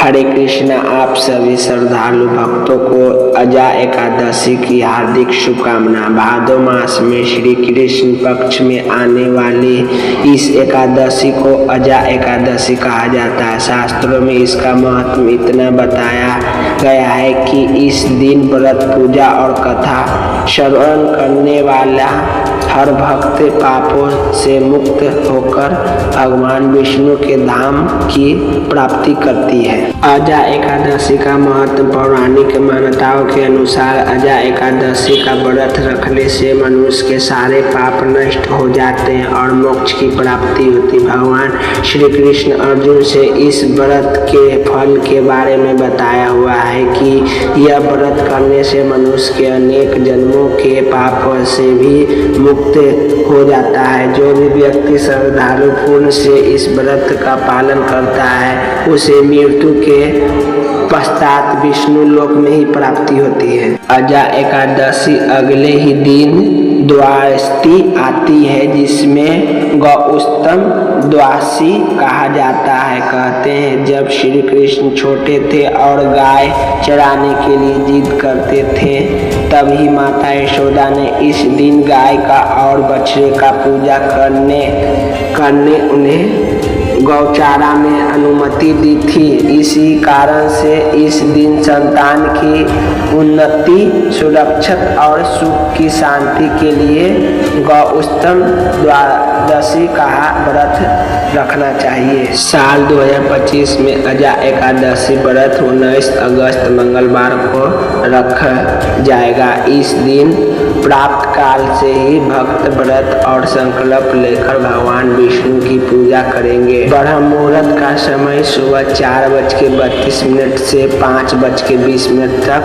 हरे कृष्णा। आप सभी श्रद्धालु भक्तों को अजा एकादशी की हार्दिक शुभकामना। भादो मास में श्री कृष्ण पक्ष में आने वाली इस एकादशी को अजा एकादशी कहा जाता है। शास्त्रों में इसका महत्व इतना बताया गया है कि इस दिन व्रत, पूजा और कथा श्रवण करने वाला हर भक्त पापों से मुक्त होकर भगवान विष्णु के धाम की प्राप्ति करती है। अजा एकादशी का महत्व पौराणिक मान्यताओं के अनुसार अजा एकादशी का व्रत रखने से मनुष्य के सारे पाप नष्ट हो जाते हैं और मोक्ष की प्राप्ति होती। भगवान श्री कृष्ण अर्जुन से इस व्रत के फल के बारे में बताया हुआ है कि यह व्रत करने से मनुष्य के अनेक जन्मों के पाप से भी मुक्त हो जाता है। जो भी व्यक्ति श्रद्धालु पूर्ण से इस व्रत का पालन करता है उसे मृत्यु के पश्चात विष्णु लोक में ही प्राप्ति होती है। अजा एकादशी अगले ही दिन द्वादशी आती है, जिसमें गौस्तम द्वादशी कहा जाता है। कहते हैं जब श्री कृष्ण छोटे थे और गाय चराने के लिए जिद करते थे, तभी माता यशोदा ने इस दिन गाय का और बछड़े का पूजा करने उन्हें गौचारा में अनुमति दी थी। इसी कारण से इस दिन संतान की उन्नति, सुरक्षा और सुख की शांति के लिए गौस्तम द्वादशी का व्रत रखना चाहिए। साल 2025 में अजा एकादशी व्रत 19 अगस्त मंगलवार को रखा जाएगा। इस दिन प्राप्त काल से ही भक्त व्रत और संकल्प लेकर भगवान विष्णु की पूजा करेंगे। ब्रह्म मुहूर्त का समय सुबह 4:32 से 5:20 तक,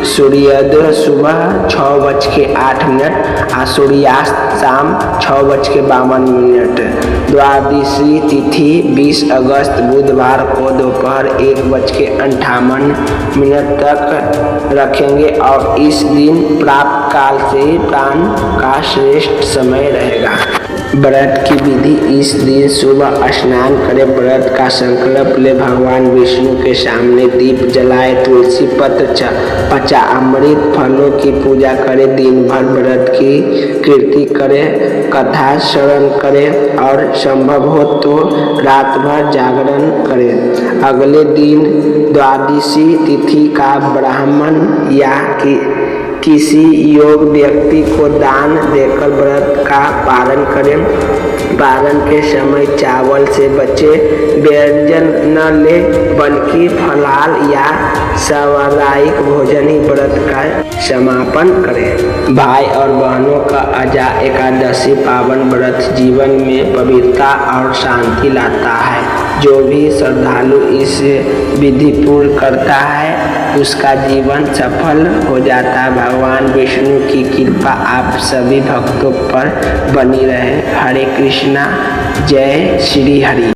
सूर्योदय सुबह 6:08 और सूर्यास्त शाम 6:52। द्वादशी तिथि 20 अगस्त बुधवार को दोपहर 1:58 तक रखेंगे और इस दिन प्राप्त काल से ही दान का श्रेष्ठ समय रहेगा। व्रत की विधि: इस दिन सुबह स्नान करें, व्रत का संकल्प ले, भगवान विष्णु के सामने दीप जलाए, तुलसी पत्र पंचामृत फलों की पूजा करें, दिन भर व्रत की कीर्ति करें, कथा श्रवण करें और संभव हो तो रात भर जागरण करें। अगले दिन द्वादशी तिथि का ब्राह्मण या किसी योग्य व्यक्ति को दान देकर व्रत का पालन करें। पारण के समय चावल से बचे व्यंजन न ले, बल्कि फलाहार या सामुदायिक भोजन ही व्रत का समापन करें। भाई और बहनों का अजा एकादशी पावन व्रत जीवन में पवित्रता और शांति लाता है। जो भी श्रद्धालु इस विधि पूर्ण करता है उसका जीवन सफल हो जाता है। भगवान विष्णु की कृपा आप सभी भक्तों पर बनी रहे। हरे कृष्णा। जय श्री हरि।